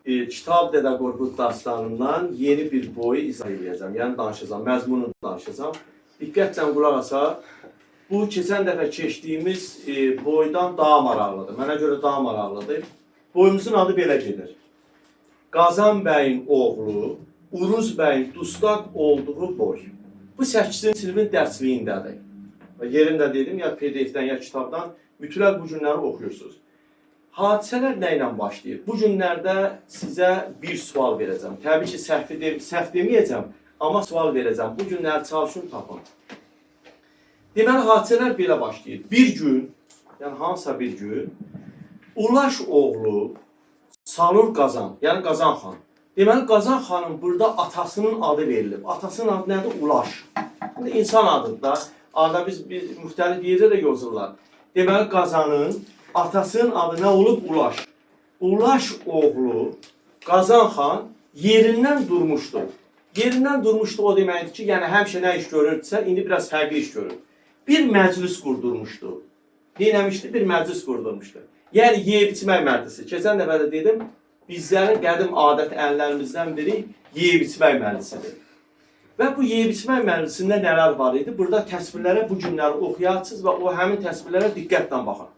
Kitab Dədə Qorqud dastanından yeni bir boyu izah edəcəm. Yəni danışacağım, məzmununu danışacağım. Diqqətlə qulaq asaq. Bu keçən dəfə keçdiyimiz boydan daha maraqlıdır. Mənə görə daha maraqlıdır. Boyumuzun adı belə gedir. Qazan bəyin oğlu, Uruz bəyin dustaq olduğu boy. Bu 8-ci sinifin dərsliyindədir. Yerində dedim, ya PDF-dən, ya kitabdan mütləq bu günləri oxuyursunuz. Hadisələr nə ilə başlayır? Bu günlərdə sizə bir sual verəcəm. Təbii ki, səhv deməyəcəm, amma sual verəcəm. Bu günləri çalışın tapın. Deməli, hadisələr belə başlayır. Bir gün, yəni hansısa bir gün, Ulaş oğlu Salur Qazan, yəni Qazan xan. Deməli, Qazan xanın burada atasının adı verilib. Atasının adı nədir? Ulaş. İnsan adıdır da. Arada biz müxtəlif yerdə də yazırlar. Deməli, Qazanın atasının adı nə olub? Ulaş. Ulaş oğlu Qazan xan yerindən durmuşdu. Yerindən durmuşdu o deməkdir ki, yəni həmişə nə iş görürdüsə, indi biraz fərqli iş görür. Bir məclis qurdurmuşdu. Neyləmişdi? Bir məclis qurdurmuşdu. Yəni, yeyib içmək məclisi. Keçən dəfə də dedim, bizlərin qədim adət ənənələrimizdən biri yeyib içmək məclisidir. Və bu yeyib içmək məclisində nələr var idi? Burada təsvirlərə bu günləri oxuyarsınız və o həmin təsvirlərə diqqətlə baxın.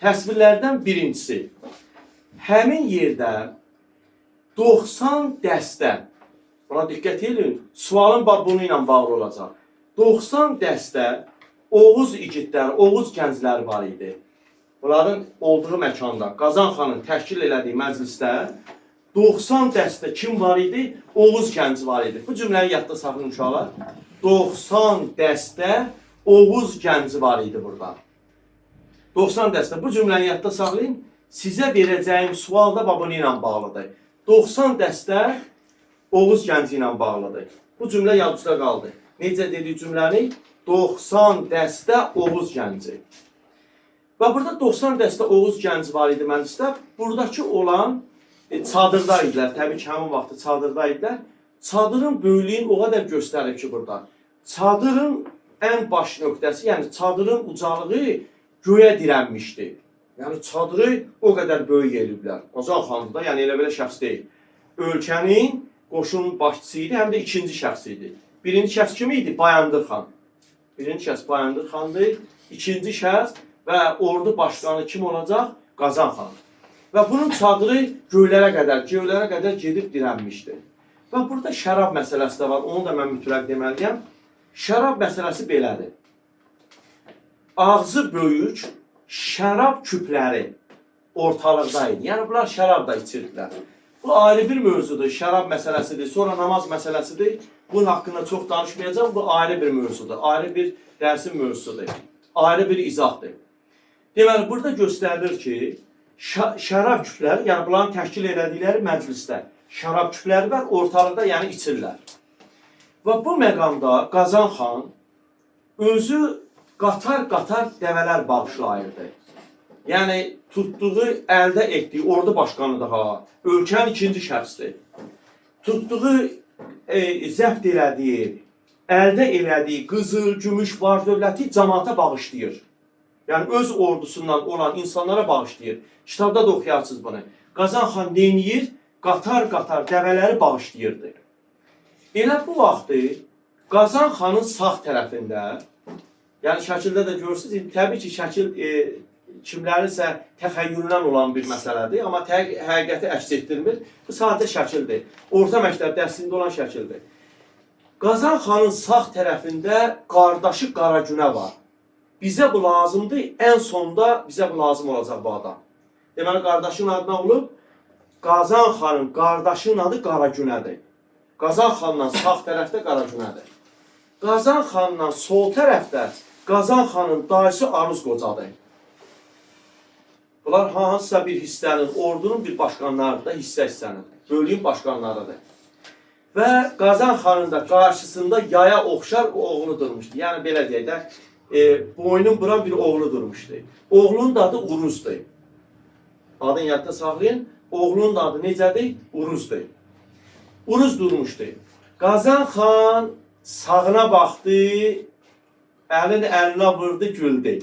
Təsvirlərdən birincisi, həmin yerdə 90 dəstə, buna diqqət edin, sualın bunu ilə bağlı olacaq. 90 dəstə Oğuz igidləri, Oğuz gəncləri var idi. Bunların olduğu məkanda, Qazan xanın təşkil elədiyi məclisdə 90 dəstə kim var idi? Oğuz gənci var idi. Bu cümləni yadda saxlayın uşaqlar. 90 dəstə Oğuz gənci var idi burada. 90 dəstə. Bu cümləni yadda saxlayın. Sizə verəcəyim sual da bunu ilə bağlıdır. 90 dəstə Oğuz gənci ilə bağlıdır. Bu cümlə yadda qaldı. Necə dedik cümləni? 90 dəstə Oğuz gənci. Və burada 90 dəstə Oğuz gənci var idi məclisdə. Buradakı olan çadırda idilər. Təbii ki, həmin vaxtı çadırda idilər. Çadırın böyüklüyünü o qədər göstərir ki, burada. Çadırın ən baş nöqtəsi, yəni çadırın ucalığı göyə dirənmişdi. Yəni çadırı o qədər böyük eliblər. Qazan xandı da, yəni elə belə şəxs deyil. Ölkənin qoşun başçısı idi, həm də ikinci şəxs idi. Birinci şəxs kim idi? Bayandır xan. Birinci şəxs Bayandır xandır. İkinci şəxs və ordu başqanı kim olacaq? Qazan xan. Və bunun çadırı göylərə qədər gedib dirənmişdi. Və burada şərab məsələsi də var, onu da mən mütləq deməliyəm. Şərab məsələsi belədir. Ağzı böyük şərab küpləri ortalıqda idi. Yəni, bunlar şərab da içirdilər. Bu ayrı bir mövzudur, şərab məsələsidir, sonra namaz məsələsidir. Bunun haqqında çox danışmayacağım, bu ayrı bir mövzudur, ayrı bir dərsin mövzusudur, ayrı bir izahdır. Deməli, burada göstərilir ki, şərab küpləri, yəni bunların təşkil elədikləri məclisdə şərab küpləri var, ortalıqda yəni içirlər. Və bu məqamda Qazan xan özü qatar-qatar dəvələr bağışlayırdı. Yəni, tutduğu, əldə etdiyi, ordu başqanı daha, ölkənin ikinci şəxsdir. Tutduğu, zəbt elədiyi, əldə elədiyi qızıl, gümüş, var dövləti cəmaata bağışlayır. Yəni, öz ordusundan olan insanlara bağışlayır. Kitabda da oxuyarsınız bunu. Qazan xan neyniyir? Qatar-qatar dəvələri bağışlayırdı. Elə bu vaxtı Qazan xanın sağ tərəfində, yəni şəkildə də görürsünüz, təbii ki, şəkil kimlərinsə təxəyyülündən olan bir məsələdir, amma həqiqəti əks etdirmir. Bu sadə şəkildir. Orta məktəb dərsində olan şəkildir. Qazan xanın sağ tərəfində qardaşı Qaragünə var. Bizə bu lazımdır, ən sonda bizə bu lazım olacaq bu adam. Deməli, qardaşın adı nə olub? Qazan xanın qardaşının adı Qaragünədir. Qazan xandan sağ tərəfdə Qaragünədir. Qazan xandan sol tərəfdə Qazan xanın dayısı Aruz Qocadır. Bunlar hansısa bir hissənin, ordunun bir başqanlarıdır da, hissə-hissənin, bölüyün başqanlarıdır. Və Qazan xanın da qarşısında yaya oxşar oğlu durmuşdu. Yəni, belə deyək də, boynun buran bir oğlu durmuşdu. Oğlunun da adı Uruzdur. Adını yadda saxlayın. Oğlunun da adı necədir? Uruzdur. Uruz durmuşdu. Qazan xan sağına baxdı, əlini əlinə vurdu, güldü.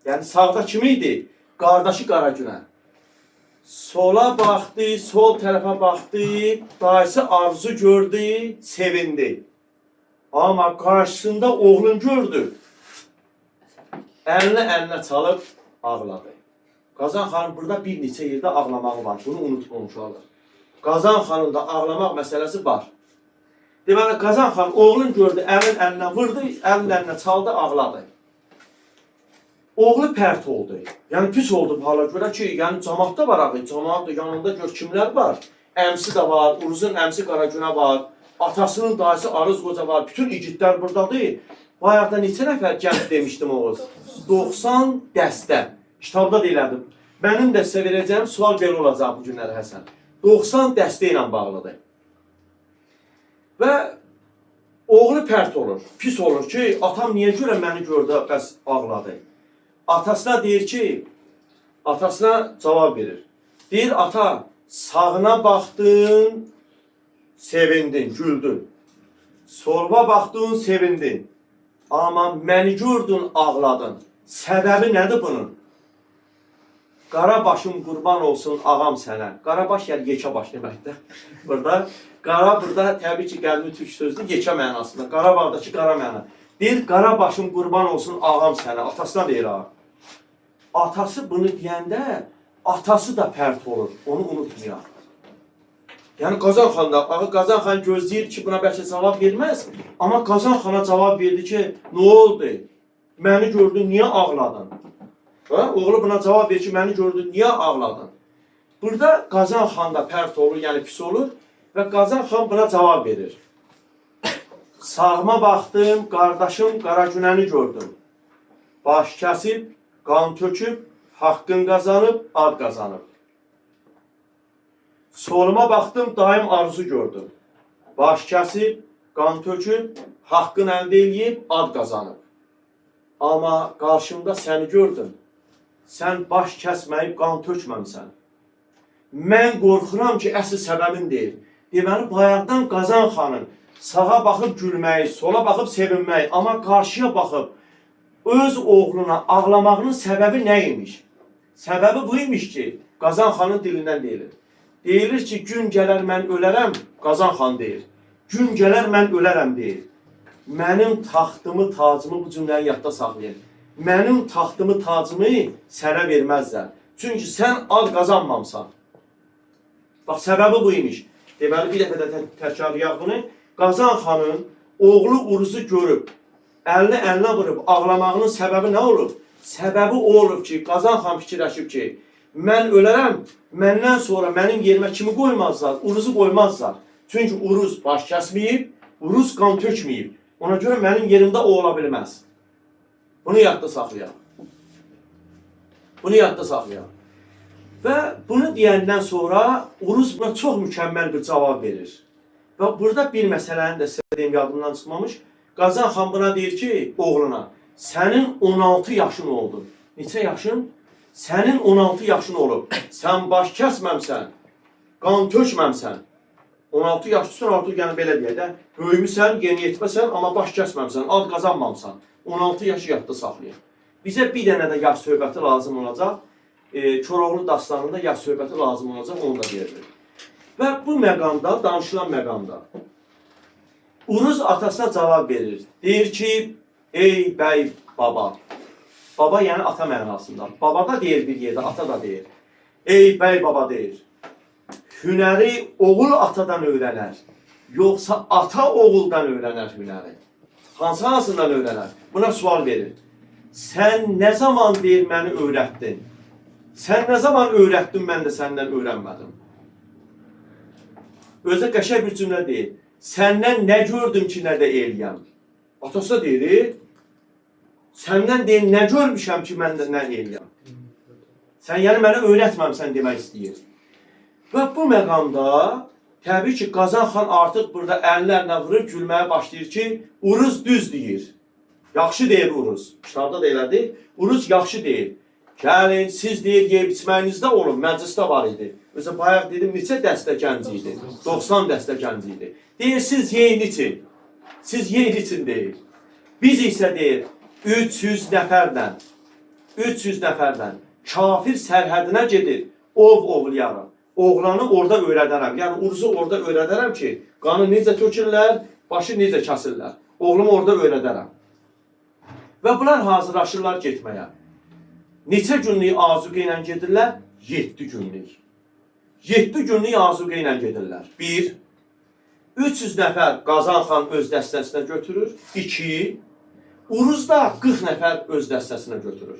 Yəni, sağda kim idi? Qardaşı Qaragünə. Sola baxdı, sol tərəfə baxdı, dayısı Arzu gördü, sevindi. Amma qarşısında oğlun gördü. Əlinə çalıb ağladı. Qazan xanım burada bir neçə yerdə ağlamağı var. Bunu unutmamışlar. Qazan xanımda ağlamaq məsələsi var. Deməli, Qazan xanım oğlun gördü, əlinə vurdu, əlinə çaldı, ağladı. Oğlu pərt oldu. Yəni pis oldu bu hala görə ki, yəni cəmaatda var axı, cəmaatda yanında gör kimlər var. Əmsi də var, Uruzun əmsi Qaragünə var, atasının dayısı Arız Qoca var, bütün igidlər buradadır. Bayaqda neçə nəfər gənc demişdim Oğuz? 90 dəstə. Kitabda deyilədim. Mənim də sizə verəcəyim sual belə olacaq bu günləri Həsən. 90 dəstə ilə bağlıdır. Və oğlu pərt olur, pis olur ki, atam niyə görə məni gördü, bəs ağladı. Atasına deyir ki, atasına cavab verir. Deyir, ata, sağına baxdın, sevindin, güldün. Soluna baxdın, sevindin. Amma məni gördün, ağladın. Səbəbi nədir bunun? Qarabaşım qurban olsun ağam sənə. Qarabaş yəni yekəbaş deməkdir. Burada təbii ki, qəlbi türk sözdür, yekə mənasında. Qarabağdakı qara məna. Deyir, qarabaşım qurban olsun ağam sənə. Atasına deyir ha. Atası bunu deyəndə, atası da pərt olur. Onu unutmayaq. Yəni Qazan xan da, Qazan xan gözləyir ki, buna bəlkə cavab verməz. Amma Qazan xana cavab verdi ki, nə oldu? Məni gördün, niyə ağladın? Oğlu buna cavab verir ki, məni gördün, niyə ağladın? Burada Qazan xan da pərt olur, yəni pis olur. Və Qazan xan buna cavab verir. Sağıma baxdım, qardaşım Qaragünəni gördüm. Baş kəsib, qan töküb, haqqın qazanıb, ad qazanıb. Soluma baxdım, dayım Arzu gördüm. Baş kəsib, qan töküb, haqqın əldə eləyib, ad qazanıb. Amma qarşımda səni gördüm. Sən baş kəsməyib, qan tökməmsən. Mən qorxuram ki, əsl səbəbin deyil. Deməli, bayaqdan Qazan xanın sağa baxıb gülməyi, sola baxıb sevinməyi, amma qarşıya baxıb öz oğluna ağlamağının səbəbi nə imiş? Səbəbi bu imiş ki, Qazan xanın dilindən deyilir. Deyilir ki, gün gələr mən ölərəm, Qazan xan deyir. Gün gələr mən ölərəm deyir. Mənim taxtımı, tacımı bu cümləni yadda saxlayın. Mənim taxtımı, tacımı sənə verməzlər. Çünki sən ad qazanmamsan. Bax, səbəbi bu imiş. Deməli, bir dəfə də təkrarlayaq bunu. Qazan xanın oğlu Uruzu görüb, əlinə vurub, ağlamağının səbəbi nə olub? Səbəbi o olub ki, Qazan xan fikirləşib ki, mən ölərəm, məndən sonra mənim yerimə kimi qoymazlar, Uruzu qoymazlar. Çünki Uruz baş kəsməyib, Uruz qan tökməyib. Ona görə mənim yerimdə o ola bilməz. Bunu yadda saxlayaq. Bunu yadda saxlayaq. Və bunu deyəndən sonra Uruz buna çox mükəmməl bir cavab verir. Və burada bir məsələni də sizə deyim, yadımdan çıxmamış. Qazan xan buna deyir ki, oğluna, sənin 16 yaşın oldu. Neçə yaşın? Sənin 16 yaşın olub. Sən baş kəsməmsən, qan tökməmsən. 16 yaşlısın, artıq yəni belə deyək də, böyümüsən, yeni yetməsən, amma baş kəsməmsən, ad qazanmamsan. 16 yaşı yadda saxlayın. Bizə bir dənə də yaş söhbəti lazım olacaq. Koroğlu dastanında yaş söhbəti lazım olacaq, onu da deyəcək. Və bu məqamda, danışılan məqamda, Uruz atasına cavab verir. Deyir ki, ey bəy baba. Baba yəni ata mənasında. Baba da deyir bir yerdə, ata da deyir. Ey bəy baba deyir. Hünəri oğul atadan öyrənər. Yoxsa ata oğuldan öyrənər hünəri. Hansından öyrənər? Buna sual verir. Sən nə zaman deyir məni öyrətdin? Sən nə zaman öyrətdin, mən də səndən öyrənmədim. Özə qəşəng bir cümlə deyir. Səndən nə gördüm ki, nə də eləyəm? Atası da deyir, səndən deyir, nə görmüşəm ki, mən də nə eləyəm? Sən yəni mənə öyrətməmsən demək istəyir. Və bu məqamda, təbii ki, Qazan xan artıq burada əllərlə vurur, gülməyə başlayır ki, Uruz düz deyir. Yaxşı deyir Uruz. Kitabda da elədir. Uruz yaxşı deyir. Gəlin, siz deyir, yeyib içməyinizdə olun, məclisdə var idi. Özə bayaq dedim, neçə dəstə gənci idi? 90 dəstə gənci idi. Deyir, siz yeyin için. Siz yeyin için deyir. Biz isə deyir, 300 nəfərlə kafir sərhədinə gedir. ov ovlayaram. Oğlanı orada öyrədərəm. Yəni uruzu orada öyrədərəm ki, qanı necə tökürlər, başı necə kəsirlər. Oğlumu orada öyrədərəm. Və bunlar hazırlaşırlar getməyə. Neçə günlük azuqə ilə gedirlər? 7 günlük. 7 günlük azuqə ilə gedirlər. 1. 300 nəfər Qazan xan öz dəstəsinə götürür. 2. Uruz da 40 nəfər öz dəstəsinə götürür.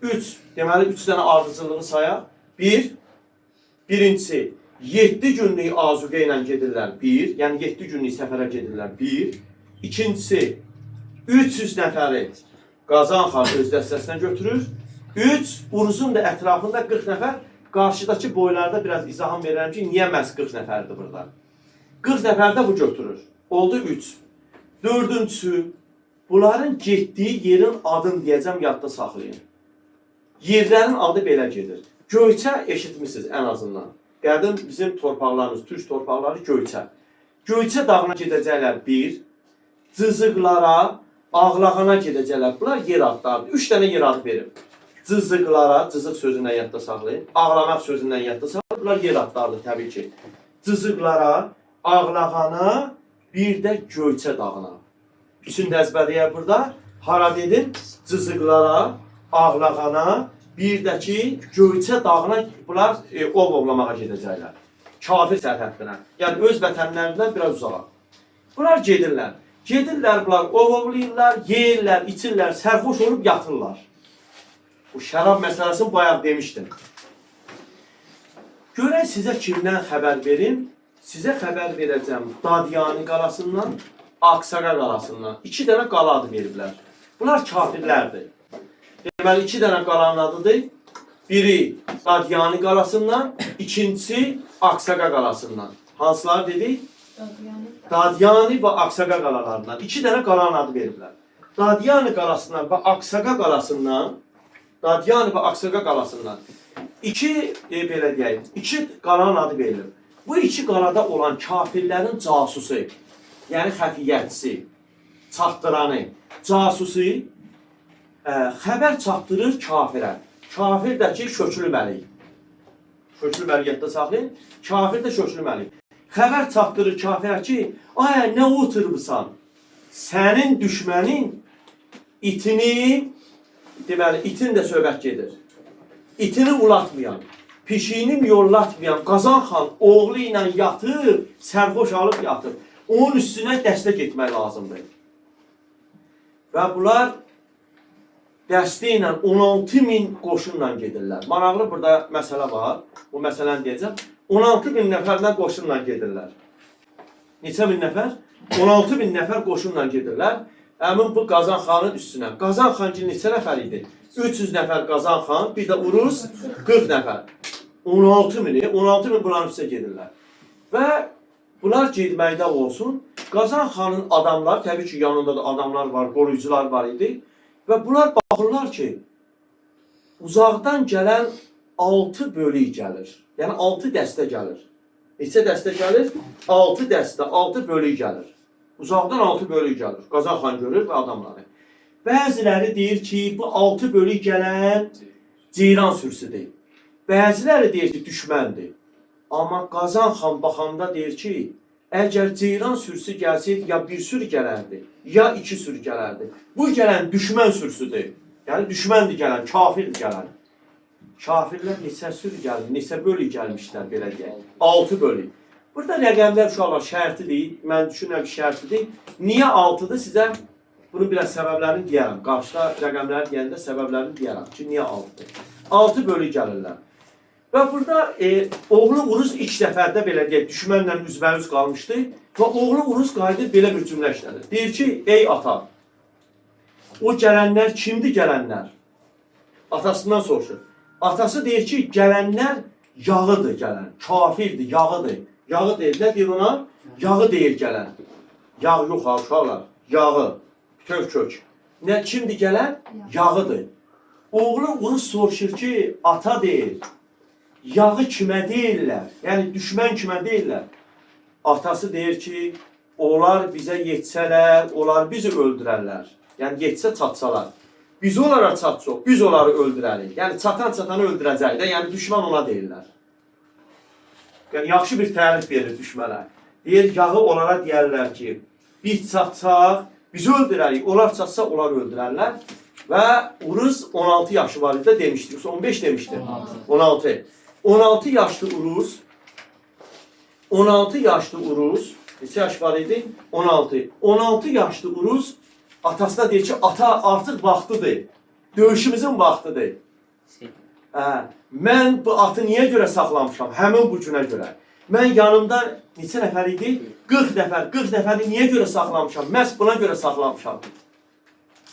3. Deməli 3 dənə ardıcılığı sayaq. 1. Birincisi, 7 günlük azuqə ilə gedirlər. 1. Yəni 7 günlük səfərə gedirlər. 1. İkincisi, 300 nəfəri Qazan xan öz dəstəsinə götürür. 3. Uruzun da ətrafında 40 nəfər. Qarşıdakı boylarda biraz izahım verirəm ki, niyə məhz 40 nəfərdir burada? 40 nəfər də bu götürür. Oldu 3. Dördüncüsü, bunların getdiyi yerin adını deyəcəm, yadda saxlayın. Yerlərin adı belə gedir. Göyçə eşitmişsiniz ən azından. Qədim bizim torpaqlarımız, türk torpaqları Göyçə. Göyçə dağına gedəcəklər 1. Cızıqlara, Ağlağana gedəcəklər. Bunlar yer adlardır. 3 dənə yer adı verim. Cızıqlara, cızıq sözündən yadda saxlayın. Ağlamaq sözündən yadda saxlayın. Bunlar yer adlardır təbii ki. Cızıqlara, Ağlağana, bir də Göyçə dağına. Üçünü də əzbərləyək burada. Hara dedim? Cızıqlara, Ağlağana, bir də ki, Göyçə dağına bunlar ov ovlamağa gedəcəklər. Kafir sərhəddindən. Yəni öz vətənlərindən biraz uzağa. Bunlar gedirlər. Gedirlər, bunlar ov ovlayırlar, yeyirlər, içirlər, sərxoş olub yatırlar. Bu şərab məsələsini bayaq demişdim. Görək sizə kimdən xəbər verim? Sizə xəbər verəcəm Dadyani qalasından, Aksaqa qalasından. 2 dənə qala adı veriblər. Bunlar kafirlərdir. Deməli, 2 dənə qalanın adıdır. Biri Dadyani qalasından, ikincisi Aksaqa qalasından. Hansılar dedik? Dadyani və Aksaqa qalalarından. 2 dənə qalanın adı veriblər. Dadyani qalasından və Aksaqa qalasından, Dadyani və Aksaqa qalasından 2 belə deyək, 2 qalanın adı verilir. Bu 2 qalada olan kafirlərin casusu, yəni xəfiyyətçisi, çatdıranı, casusu xəbər çatdırır kafirə. Kafir də ki, köklü məlik. Köklü məliyyətdə saxlayın. Kafir də köklü məlik. Xəbər çatdırır kafirə ki, ay, nə oturmuşsan? Sənin düşmənin itini, deməli, itin də söhbət gedir. İtini ulatmayan, pişiyini yollatmayan Qazan xan oğlu ilə yatıb, sərxoş alıb yatıb. Onun üstünə dəstək etmək lazımdır. Və bunlar dəstə ilə 16.000 qoşunla gedirlər. Maraqlı burada məsələ var. Bu məsələni deyəcəm. 16.000 nəfərlə qoşunla gedirlər. Neçə min nəfər? 16.000 nəfər qoşunla gedirlər. Həmin bu Qazan xanın üstünə. Qazan xan ki, neçə nəfər idi? 300 nəfər Qazan xan, bir də Uruz 40 nəfər. 16.000 bunların üstə gedirlər. Və bunlar getməkdə olsun. Qazan xanın adamları, təbii ki, yanında da adamlar var, qoruyucular var idi. Və bunlar baxırlar ki, uzaqdan gələn 6 bölük gəlir. Yəni 6 dəstə gəlir. Neçə dəstə gəlir? 6 dəstə, 6 bölük gəlir. Uzaqdan 6 bölük gəlir. Qazan xan görür və adamları. Bəziləri deyir ki, bu 6 bölük gələn ceyran sürüsüdür. Bəziləri deyir ki, düşməndir. Amma Qazan xan baxanda deyir ki, əgər ceyran sürüsü gəlsəydi, ya bir sürü gələrdi, ya 2 sürü gələrdi. Bu gələn düşmən sürüsüdür. Yəni düşməndir gələn, kafirdir gələn. Kafirlər neçə sürü gəlir, neçə bölük gəlmişlər belə deyək. 6 bölük. Burada rəqəmlər uşaqlar şərtidir. Mən düşünürəm ki, şərtidir. Niyə 6-dır? Sizə bunun biraz səbəblərini deyərəm. Qarşıda rəqəmləri deyəndə səbəblərini deyərəm ki, niyə 6-dır? 6 bölük gəlirlər. Və burada oğlu Uruz ilk səfərdə belə deyək, düşmənlə üzbəyüz qalmışdı və oğlu Uruz qayıdır belə bir cümlə işlədir. Deyir ki, ey ata, o gələnlər kimdir gələnlər? Atasından soruşur. Atası deyir ki, gələnlər yağıdır gələn, kafirdir, yağıdır. Yağı deyir, nə deyir ona? Yağı deyir gələn. Yağ yox ha, uşaqlar, yağı, kök. Nə, kimdir gələn? Yağıdır. Oğlu Uruz soruşur ki, ata deyir, yağı kimə deyirlər? Yəni, düşmən kimə deyirlər? Atası deyir ki, onlar bizə yetsələr, onlar bizi öldürərlər. Yəni, yetsə çatsalar. Biz onlara çatacaq, biz onları öldürərik. Yəni çatan-çatanı öldürəcək də, yəni düşmən ona deyirlər. Yəni yaxşı bir tərif verir düşmənə. Deyir, yağı onlara deyərlər ki, biz çatsaq, bizi öldürərik, onlar çatsa, onlar öldürərlər. Və Uruz 16 yaşı var idi, demişdik, 15 demişdi. 16. 16 yaşlı Uruz, 16 yaşlı Uruz, neçə yaş var idi? 16. 16 yaşlı Uruz atasına deyir ki, ata artıq vaxtıdır, döyüşümüzün vaxtıdır. Mən bu atı niyə görə saxlamışam? Həmin bu günə görə. Mən yanımda neçə nəfər idi? 40 nəfər. 40 nəfəri niyə görə saxlamışam? Məhz buna görə saxlamışam.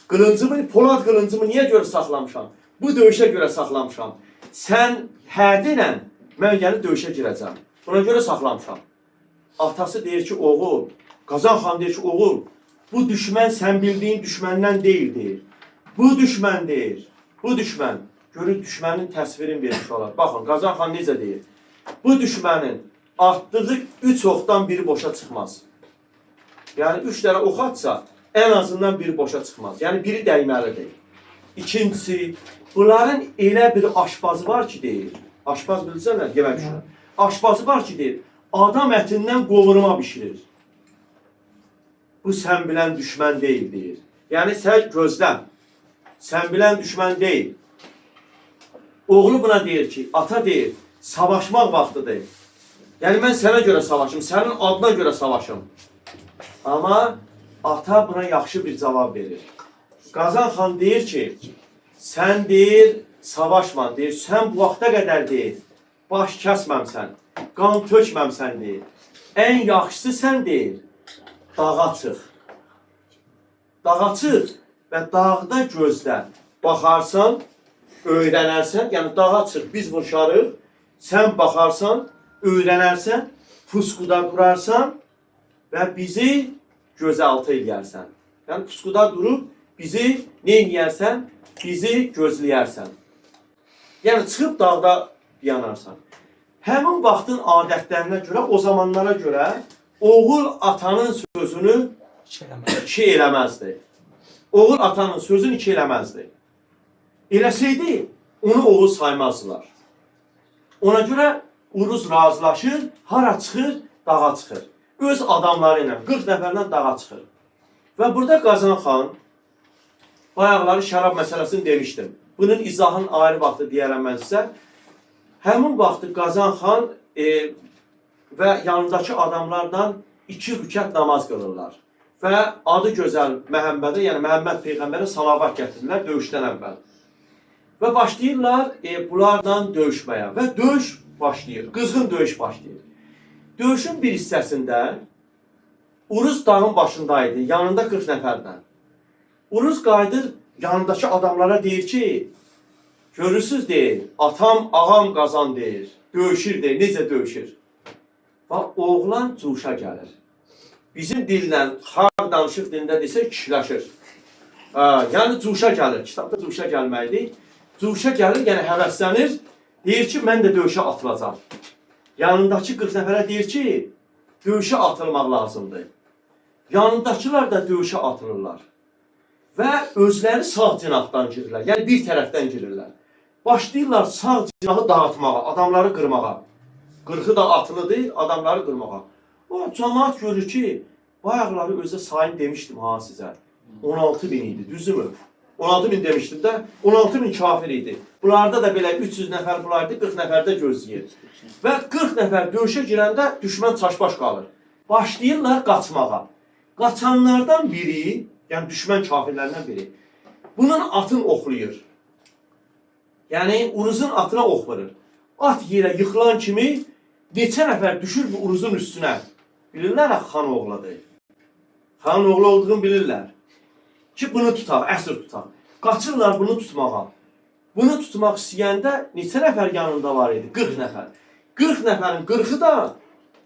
Qılıncımı, Polad qılıncımı niyə görə saxlamışam? Bu döyüşə görə saxlamışam. Sən hə denən, mən gəlib döyüşə girəcəm. Buna görə saxlamışam. Atası deyir ki, oğul, Qazan xan deyir ki, oğul, bu düşmən sən bildiyin düşməndən deyil, deyir. Bu düşmən deyir. Bu düşmən. Görün, düşmənin təsvirini vermiş olar. Baxın, Qazan xan necə deyir? Bu düşmənin atdığı 3 oxdan biri boşa çıxmaz. Yəni 3 dənə ox atsa, ən azından biri boşa çıxmaz. Yəni biri dəyməlidir. İkincisi, bunların elə bir aşpazı var ki, deyir. Aşpaz bilsənlər, yemək düşürəm. Aşpazı var ki, deyir, adam ətindən qovurma bişirir. Bu sən bilən düşmən deyil, deyir. Yəni sən gözləm. Sən bilən düşmən deyil. Oğlu buna deyir ki, ata deyir, savaşmaq vaxtıdır. Yəni mən sənə görə savaşım, sənin adına görə savaşım. Amma ata buna yaxşı bir cavab verir. Qazan xan deyir ki, sən deyir, savaşma, deyir, sən bu vaxta qədər deyir, baş kəsməmsən, qan tökməmsən deyir. Ən yaxşısı sən deyir, dağa çıx. Dağa çıx və dağda gözlə. Baxarsan, öyrənərsən, yəni dağa çıx, biz vurşarıq, sən baxarsan, öyrənərsən, pusquda durarsan və bizi gözaltı eləyərsən. Yəni pusquda durub bizi nə eləyərsən? Bizi gözləyərsən. Yəni çıxıb dağda yanarsan. Həmin vaxtın adətlərinə görə, o zamanlara görə oğul atanın sözünü iki eləməzdi. Oğul atanın sözünü iki eləməzdi. Eləsəydi, onu oğul saymazdılar. Ona görə Uruz razılaşır, hara çıxır? Dağa çıxır. Öz adamları ilə, 40 nəfərdən dağa çıxır. Və burada Qazan xan, bayaqları şərab məsələsini demişdim. Bunun izahının ayrı vaxtı deyərəm mən sizə. Həmin vaxtı Qazan xan və yanındakı adamlardan 2 rükət namaz qılırlar. Və adı gözəl Məhəmmədə, yəni Məhəmməd Peyğəmbərə salavat gətirirlər döyüşdən əvvəl. Və başlayırlar bunlarla döyüşməyə və döyüş başlayır, qızğın döyüş başlayır. Döyüşün bir hissəsində Uruz dağın başındaydı, yanında 40 nəfərdən. Uruz qayıdır, yanındakı adamlara deyir ki, görürsünüz deyir, atam, ağam Qazan deyir, döyüşür deyir, necə döyüşür? Və oğlan cuşa gəlir. Bizim dillə, xalq danışıq dilində desə, kişiləşir. Yəni cuşa gəlir, kitabda cuşa gəlməkdir. Cuşa gəlir, yəni həvəslənir, deyir ki, mən də döyüşə atılacam. Yanındakı 40 nəfərə deyir ki, döyüşə atılmaq lazımdır. Yanındakılar da döyüşə atılırlar. Və özləri sağ cinahdan girirlər, yəni bir tərəfdən girirlər. Başlayırlar sağ cinahı dağıtmağa, adamları qırmağa. 40'ı da atılıdır, adamları qırmağa. O cəmaat görür ki, bayaqları özə sayın demişdim ha sizə. 16 bin idi, düzdürmü? 16 bin demişdim də, 16 bin kafir idi. Bunlarda da belə 300 nəfər bulardı, 40 nəfər də gözləyir. Və 40 nəfər döyüşə girəndə düşmən çaşbaş qalır. Başlayırlar qaçmağa. Qaçanlardan biri, yəni düşmən kafirlərindən biri, bunun atını oxlayır. Yəni Uruzun atına ox vurur. At yerə yıxılan kimi neçə nəfər düşür bu Uruzun üstünə. Bilirlər xan oğladır. Xan oğlu olduğunu bilirlər. Ki bunu tutaq, əsir tutaq. Qaçırlar bunu tutmağa. Bunu tutmaq istəyəndə neçə nəfər yanında var idi? 40 nəfər. 40 nəfərin 40'ı da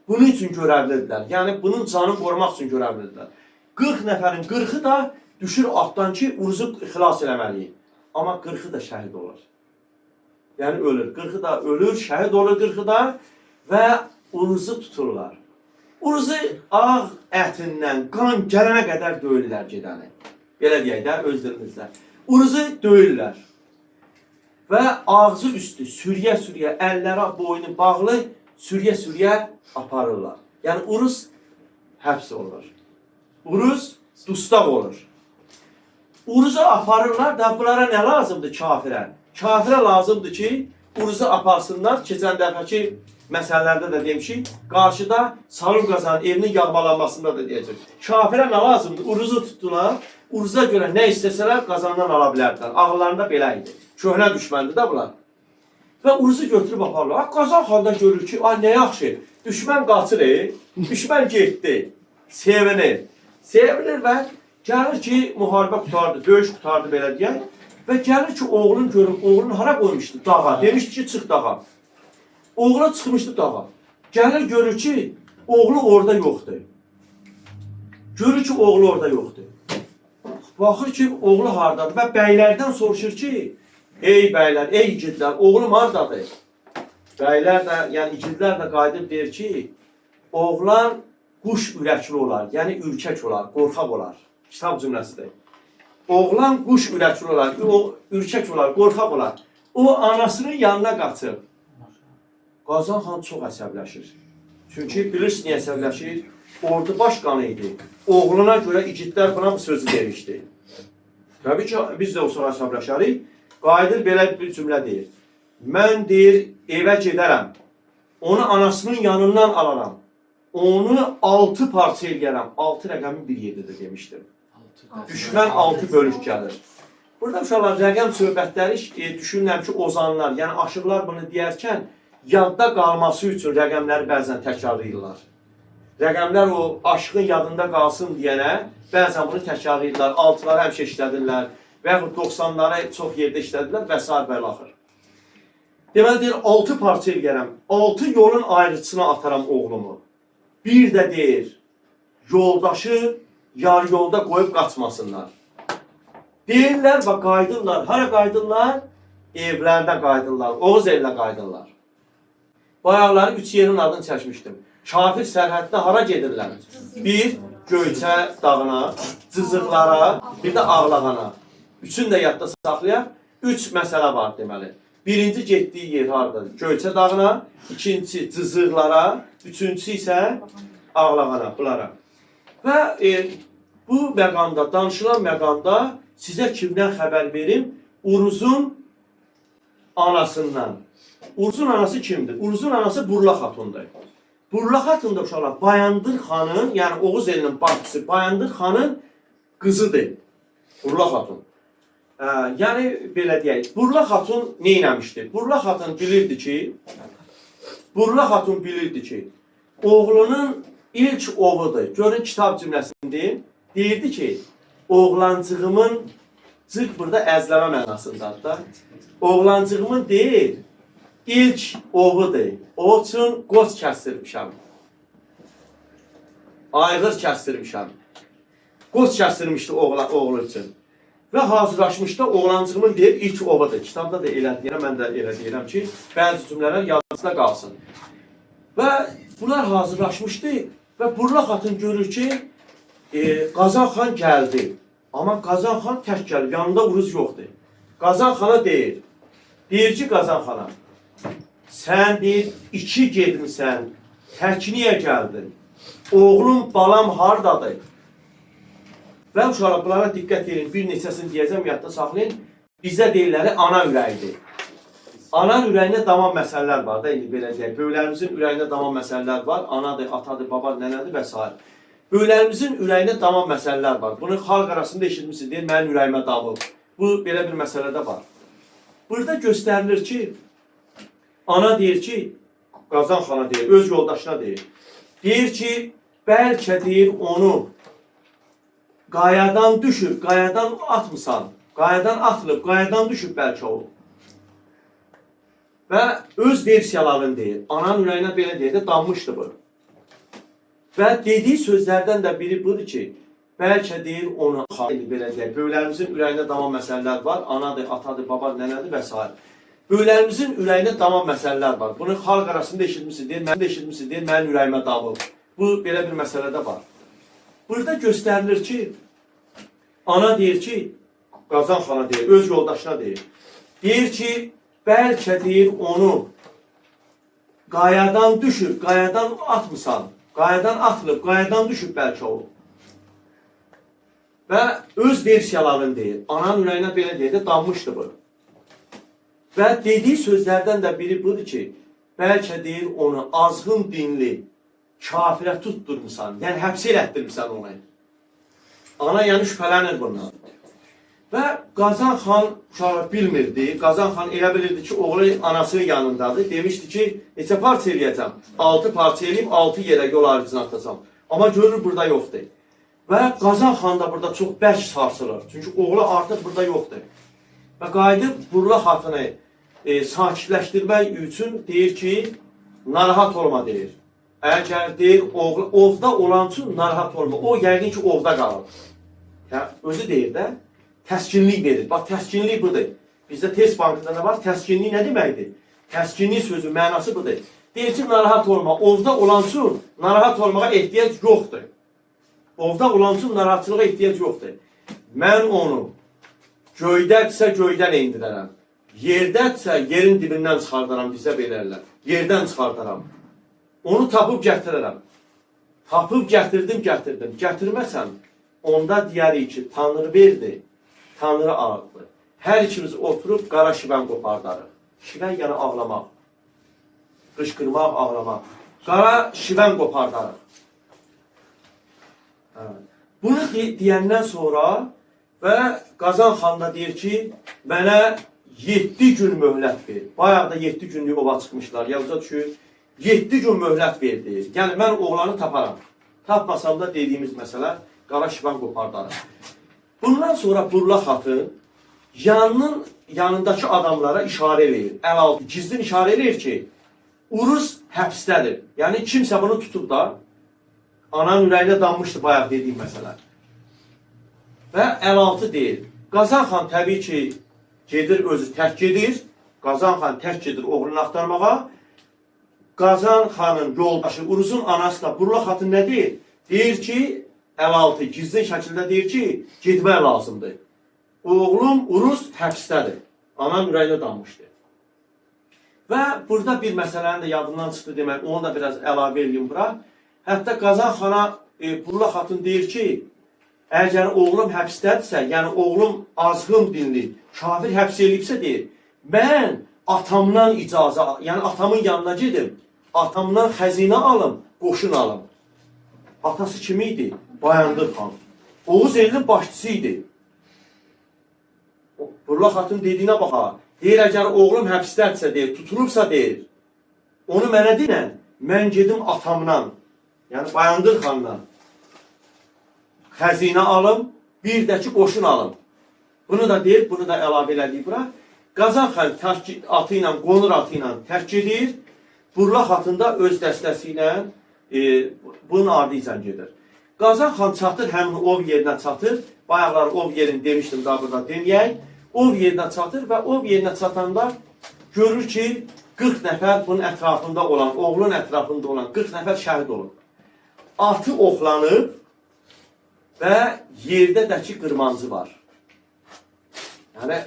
bunun üçün görəvlidirlər. Yəni bunun canını qorumaq üçün görəvlidirlər. 40 nəfərin 40'ı da düşür atdan ki, Uruzu xilas eləməliyik. Amma 40'ı da şəhid olur. Yəni ölür. 40'ı da ölür, şəhid olur 40'ı da və Uruzu tuturlar. Uruzu ağ ətindən qan gələnə qədər döyürlər gedəni. Belə deyək də, öz dilimizdə. Uruzu döyürlər. Və ağzı üstü sürüyə-sürüyə, əllərə boynu bağlı sürüyə-sürüyə aparırlar. Yəni uruz həbs olur. Uruz dustaq olur. Uruzu aparırlar da bunlara nə lazımdır kafirə? Kafirə lazımdır ki, uruzu aparsınlar. Keçən dəfəki məsələlərdə də demişik, qarşıda Salur Qazanın evinin yağmalanmasında da deyəcək. Kafirə nə lazımdır? Uruzu tutdular. Uruza görə nə istəsələr Qazandan ala bilərdilər. Ağıllarında belə idi. Köhnə düşməndir də bunlar. Və uruzu götürüb aparırlar. Qazan xanda görür ki, ay nə yaxşı, düşmən qaçır, düşmən getdi, sevinir. Sevinir və gəlir ki, müharibə qutardı, döyüş qutardı belə deyək. Və gəlir ki, oğlunu görür, oğlunu hara qoymuşdu? Dağa. Demişdi ki, çıx dağa. Oğlu çıxmışdı dağa. Gəlir görür ki, oğlu orada yoxdur. Görür ki, oğlu orada yoxdur. Baxır ki, oğlu hardadır və bəylərdən soruşur ki, ey bəylər, ey igidlər, oğlum hardadır? Bəylər də, yəni igidlər də qayıdıb deyir ki, oğlan quş ürəkli olar, yəni ürkək olar, qorxaq olar. Kitab cümləsidir. Oğlan quş ürəkli olar, ürkək olar, qorxaq olar. O anasının yanına qaçıb. Qazan xan çox əsəbləşir. Çünki bilirsiniz niyə əsəbləşir? Ordu başqanı idi. Oğluna görə igidlər buna bu sözü demişdi. Təbii ki, biz də o sonra əsəbləşərik. Qayıdır belə bir cümlə deyir. Mən deyir, evə gedərəm. Onu anasının yanından alaram. Onu 6 parça eləyərəm. 6 rəqəmi bir yerdə demişdim. Düşmən 6 bölük gəlir. Burada uşaqlar rəqəm söhbətləri düşünürəm ki, ozanlar, yəni aşıqlar bunu deyərkən yadda qalması üçün rəqəmləri bəzən təkrarlayırlar. Rəqəmlər o aşığın yadında qalsın deyənə bəzən bunu təkrarlayırlar. 6'ları həmişə işlədirlər və yaxud 90'ları çox yerdə işlədirlər və s. bəlaxır. Deməli deyir, 6 parça eləyərəm. 6 yolun ayrıcısına ataram oğlumu. Bir də deyir, yoldaşı yarı yolda qoyub qaçmasınlar. Deyirlər və qaydırlar. Hara qaydırlar? Evlərdə qaydırlar. Oğuz evinə qaydırlar. Bayaqları 3 yerin adını çəkmişdim. Kafir sərhəddə hara gedirlər? Bir, Göyçə dağına, Cızıqlara, bir də Ağlağana. Üçünü də yadda saxlayaq. 3 məsələ var deməli. Birinci getdiyi yer haradadır? Göyçə dağına, ikincisi Cızıqlara, üçüncüsü isə Ağlağana, bunlara. Və bu məqamda, danışılan məqamda sizə kimdən xəbər verim? Uruzun anasından. Uruzun anası kimdir? Uruzun anası Burla Xatundur. Burla Xatun da uşaqlar Bayandır xanın, yəni Oğuz elinin bacısı Bayandır xanın qızıdır. Burla Xatun. Yəni belə deyək, Burla Xatun nə eləmişdi? Burla Xatun bilirdi ki, oğlunun ilk ovudur. Görün kitab cümləsində deyirdi ki, oğlancığımın, cıq burada əzləmə mənasındadır da. Oğlancığımın deyil, ilk ovudur. O üçün qoç kəsdirmişəm. Ayğır kəsdirmişəm. Qoç kəsdirmişdi oğlu üçün. Və hazırlaşmışda oğlancığımın deyil, ilk ovudur. Kitabda da elə deyirəm, mən də elə deyirəm ki, bəzi cümlələr yadınızda qalsın. Və bunlar hazırlaşmışdı və Burla Xatun görür ki, Qazan xan gəldi. Amma Qazan xan tək gəlir, yanında uruz yoxdur. Qazan xana deyir ki, Qazan xana, sən deyir, 2 gedmirsən, tək niyə gəldin? Oğlum, balam hardadır? Və uşaqlar, bunlara diqqət edin, bir neçəsini deyəcəm, yadda saxlayın. Bizdə deyirləri ana ürəyidir. Ana ürəyində davam məsələlər var da, indi belə deyək. Böyüklərimizin ürəyində davam məsələlər var. Anadır, atadır, babadır, nənədir və s. Böyüklərimizin ürəyində davam məsələlər var. Bunu xalq arasında eşitmişsiniz, deyir, mənim ürəyimə davıb. Bu, belə bir məsələdə var. Burada göstərilir ki, ana deyir ki, Qazan xana deyir, öz yoldaşına deyir. Deyir ki, bəlkə deyir onu qayadan düşüb, qayadan atmısan, qayadan atılıb, qayadan düşüb bəlkə o. Və öz versiyalarını deyir. Ananın ürəyinə belə deyir də, danmışdı bu. Və dediyi sözlərdən də biri budur ki, bəlkə deyir onu belə deyir. Böyüklərimizin ürəyində davam məsələlər var. Anadır, atadır, babadır, nənədir və s. Böyüklərimizin ürəyində davam məsələlər var. Bunu xalq arasında eşitmişsiniz, deyir, mənim ürəyimə davıb. Bu, belə bir məsələdə var. Burada göstərilir ki, ana deyir ki, Qazan xana deyir, öz yoldaşına deyir. Deyir ki, bəlkə deyir onu qayadan düşüb, qayadan atmısan, qayadan atılıb, qayadan düşüb bəlkə o. Və öz versiyalarını deyir. Ananın ürəyinə belə deyir də, danmışdı bu. Və dediyi sözlərdən də biri budur ki, bəlkə deyir onu azğın dinli kafirə tutturmuşsan, yəni həbs elətdirmişsən onu. Ana yəni şübhələnir bundan. Və Qazan xan uşağı bilmirdi. Qazan xan elə bilirdi ki, oğlu anasının yanındadır. Demişdi ki, neçə parça eləyəcəm? 6 parça eləyib, 6 yerə yol ayrıcına atacam. Amma görür burada yoxdur. Və Qazan xan da burada çox bərk sarsılır. Çünki oğlu artıq burada yoxdur. Və qayıdıb Burla xatını sakitləşdirmək üçün deyir ki, narahat olma deyir. Əgər deyir, ovda olan üçün narahat olma. O yəqin ki, ovda qalır. Özü deyir də, təskinlik verir. Bax, təskinlik budur. Bizdə test bankında da var, təskinlik nə deməkdir? Təskinlik sözü mənası budur. Deyir ki, narahat olma. Ovda olan üçün narahat olmağa ehtiyac yoxdur. Ovda olan üçün narahatçılığa ehtiyac yoxdur. Mən onu göydədirsə göydən indirərəm. Yerdədirsə yerin dibindən çıxardaram, bizə belərlər. Yerdən çıxardaram. Onu tapıb gətirərəm. Tapıb gətirdim. Gətirməsəm, onda deyərik ki, Tanrı verdi, Tanrı ağırdı. Hər ikimiz oturub qara şivən qopardarıq. Şivən yəni ağlamaq. Qışqırmaq, ağlamaq. Qara şivən qopardarıq. Bunu deyəndən sonra və Qazan xan da deyir ki, mənə 7 gün möhlət ver. Bayaq da 7 günlük ova çıxmışlar. Yavuz'a düşür, 7 gün möhlət ver deyir. Yəni, mən oğlanı taparam. Tapmasam da dediyimiz məsələ qara şivan qopardarım. Bundan sonra Burla xatın yanındakı adamlara işarə eləyir. Əl-altı gizlin işarə eləyir ki, Uruz həbsdədir. Yəni, kimsə bunu tutub da, ananın ürəyinə danmışdı bayaq dediyim məsələ. Və əl-altı deyir. Qazan xan təbii ki, gedir, özü tək gedir. Qazan xan tək gedir oğlunu axtarmağa. Qazan xanın yoldaşı, Uruzun anası da Burla xatın nə deyir? Deyir ki, əl-altı gizli şəkildə deyir ki, getmək lazımdır. Oğlum Uruz həbsdədir. Anam ürəyinə danmışdı. Və burada bir məsələnin də yadından çıxdı demək, onu da biraz əlavə edeyim bura. Hətta Qazan xana Burla xatın deyir ki, əgər oğlum həbsdədirsə, yəni oğlum azğın dinli, kafir həbs eləyibsə deyir, mən atamdan icazə, yəni atamın yanına gedim, atamdan xəzinə alım, qoşun alım. Atası kim idi? Bayandır xan. Oğuz elinin başçısı idi. Burla xatın dediyinə baxa, deyir, əgər oğlum həbsdədirsə deyir, tutulubsa deyir, onu mənə dinən, mən gedim atamdan, yəni Bayandır xandan xəzinə alım, bir də ki, qoşun alım. Bunu da deyir, bunu da əlavə elədik bura. Qazan xan atı ilə, qonur atı ilə tərk gedir. Burla xatın da öz dəstəsi ilə bunun ardı ilə gedir. Qazan xan çatır, həmin ov yerinə çatır. Bayaqlar ov yerini demişdim, daha burada deməyək. Ov yerinə çatır və ov yerinə çatanda görür ki, 40 nəfər bunun ətrafında olan, oğlun ətrafında olan 40 nəfər şəhid olur. Atı oxlanıb və yerdə də ki, qırmancı var. Yəni,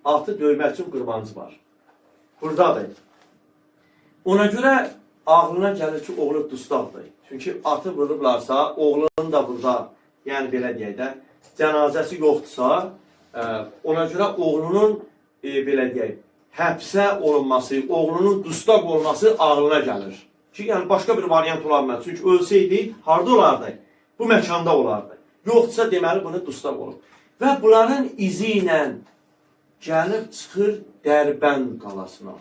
atı döymək üçün qırmancı var. Buradadır. Ona görə ağlına gəlir ki, oğlu dustaqdır. Çünki atı vurublarsa, oğlunun da burada, yəni belə deyək də, cənazəsi yoxdursa, ona görə oğlunun, belə deyək, həbsə olunması, oğlunun dustaq olması ağlına gəlir. Ki, yəni başqa bir variant ola bilməz. Çünki ölsəydi, harada olardı? Bu məkanda olardı. Yoxdursa deməli bunu dustaq olur. Və bunların izi ilə gəlib çıxır Dərbənd qalasına.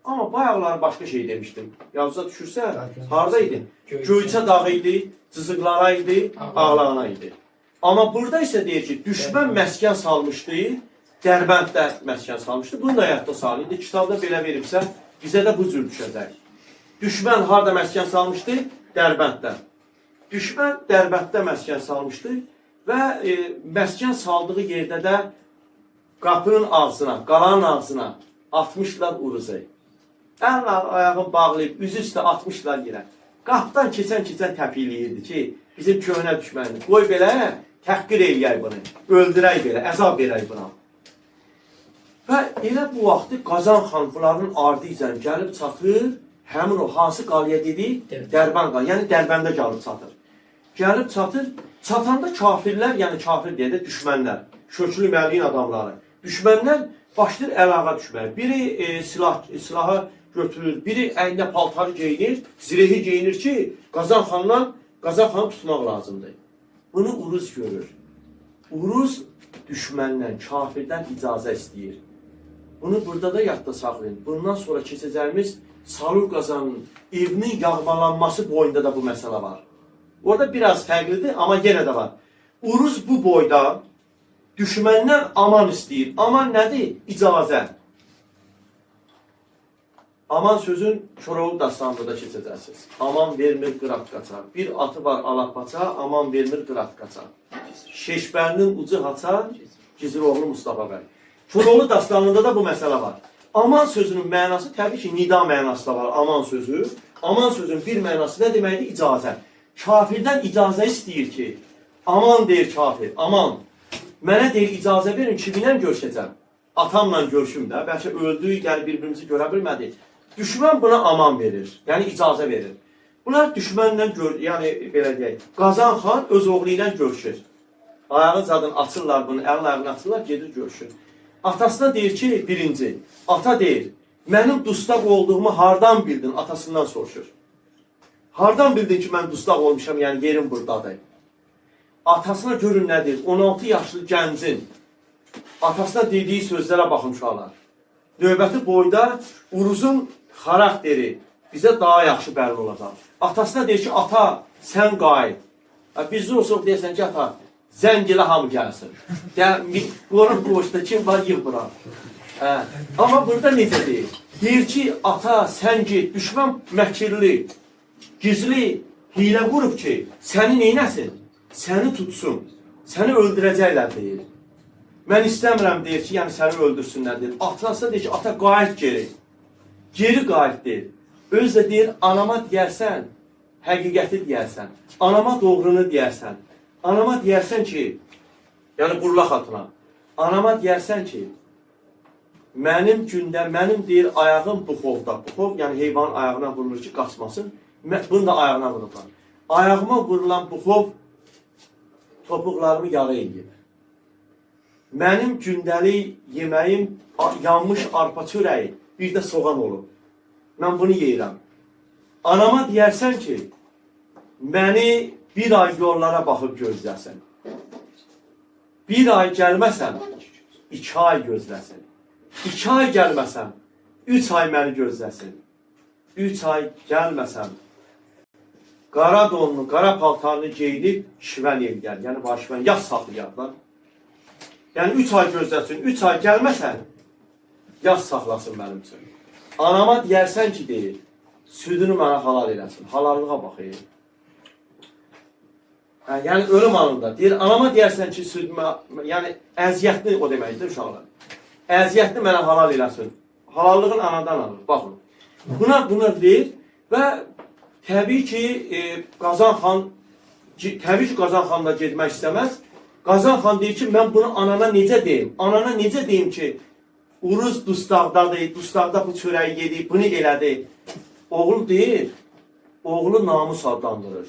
Amma bayaqlar başqa şey demişdim. Yavuz'a düşürsə, harada idi? Göyçə dağı idi, cızıqlara idi, ağlağına idi. Amma burada isə deyir ki, düşmən məskən salmışdı, Dərbənddə məskən salmışdı. Bunu da həyatda salıydı. Kitabda belə veribsə, bizə də bu cür düşəcək. Düşmən harada məskən salmışdı? Dərbənddə. Düşmən Dərbənddə məskən salmışdı və məskən saldığı yerdə də qapının ağzına, qalanın ağzına atmışlar Uruzu. Əllə ayağını bağlayıb, üzü üstə atmışlar yerə. Qapıdan keçən təpikləyirdi ki, bizim köhnə düşməndir. Qoy belə, təhqir eləyək bunu, öldürək belə, əzab verək buna. Və elə bu vaxtı Qazan xan bunların ardı ilə gəlib çatır, həmin o hansı qalaya dedi? Dərban qalaya, yəni Dərbəndə gəlib çatır. Gəlib çatır, çatanda kafirlər, yəni kafir deyə də düşmənlər, Şöklü Məliyin adamları, düşmənlər başlayır əlağa düşməyə. Biri silahı götürür, biri əyninə paltarı geyinir, zirehi geyinir ki, Qazan xanı tutmaq lazımdır. Bunu Uruz görür. Uruz düşməndən, kafirdən icazə istəyir. Bunu burada da yadda saxlayın. Bundan sonra keçəcəyimiz Salur Qazanın evinin yağmalanması boyunda da bu məsələ var. Orada biraz fərqlidir, amma yenə də var. Uruz bu boyda düşməndən aman istəyir. Aman nədir? İcazə. Aman sözün Koroğlu dastanında da keçəcəksiniz. Aman vermir qırat qaçar. Bir atı var alapaça, aman vermir qırat qaçar. Şeşbərinin ucu haçar, Giziroğlu Mustafa bəy. Koroğlu dastanında da bu məsələ var. Aman sözünün mənası təbii ki, nida mənası da var, aman sözü. Aman sözün bir mənası nə deməkdir? İcazə. Kafirdən icazə istəyir ki, aman deyir kafir, aman. Mənə deyir, icazə verin, kiminlə görüşəcəm? Atamla görüşüm də, bəlkə öldü, yəni bir-birimizi görə bilmədik. Düşmən buna aman verir, yəni icazə verir. Bunlar düşmənlə, yəni belə deyək, Qazan xan öz oğlu ilə görüşür. Ayağı zadın açırlar bunu, əlin ayağını açırlar, gedir görüşür. Atasına deyir ki, birinci, ata deyir, mənim dustaq olduğumu hardan bildin? Atasından soruşur. Hardan bildin ki, mən dustaq olmuşam, yəni yerim buradadır? Atasına görün nədir? 16 yaşlı gəncin atasına dediyi sözlərə baxın uşaqlar. Növbəti boyda Uruzun xarakteri bizə daha yaxşı bəlli olacaq. Atasına deyir ki, ata, sən qayıt. Bizdə olsaq deyəsən ki, ata, zəngilə hamı gəlsin. Qorun qoşda kim var, yığ bura. Amma burada necə deyir? Deyir ki, ata, sən git, düşmən məkirli, gizli, hilə qurub ki, səni neynəsin? Səni tutsun, səni öldürəcəklər deyir. Mən istəmirəm deyir ki, yəni səni öldürsünlər deyir. Atasına deyir ki, ata qayıt geri. Geri qayıt deyir. Öz də deyir, anama deyərsən, həqiqəti deyərsən. Anama doğrunu deyərsən. Anama deyərsən ki, yəni Burla xatına, anama deyərsən ki, mənim gündə, mənim deyir, ayağım buxovda. Buxov, yəni heyvanın ayağına vurulur ki, qaçmasın. Bunu da ayağına vururlar. Ayağıma vurulan buxov topuqlarımı yara eləyib. Mənim gündəlik yeməyim yanmış arpa çörəyi, bir də soğan olub. Mən bunu yeyirəm. Anama deyərsən ki, məni bir ay yollara baxıb gözləsin. Bir ay gəlməsəm, 2 ay gözləsin. 2 ay gəlməsəm, 3 ay məni gözləsin. 3 ay gəlməsəm, qara donlu, qara paltarını geyinib şivən elgər. Yəni, var şivən, yaz saxlayarlar. Yəni, 3 ay gözləsin, 3 ay gəlməsən, yaz saxlasın mənim üçün. Anama deyərsən ki, deyir, südünü mənə halal eləsin. Halallığa baxayım. Yəni, ölüm anında. Deyir, anama deyərsən ki, südümə, yəni, əziyyətli o deməkdir uşaqlar. Əziyyətli mənə halal eləsin. Halallığın anadan alır, baxın. Buna deyir və təbii ki, Qazan xan da getmək istəməz. Qazan xan deyir ki, mən bunu anana necə deyim? Anana necə deyim ki, Uruz dustaqdadır, dustaqda bu çörəyi yedi, bunu elədi. Oğul deyir, oğlu namus adlandırır.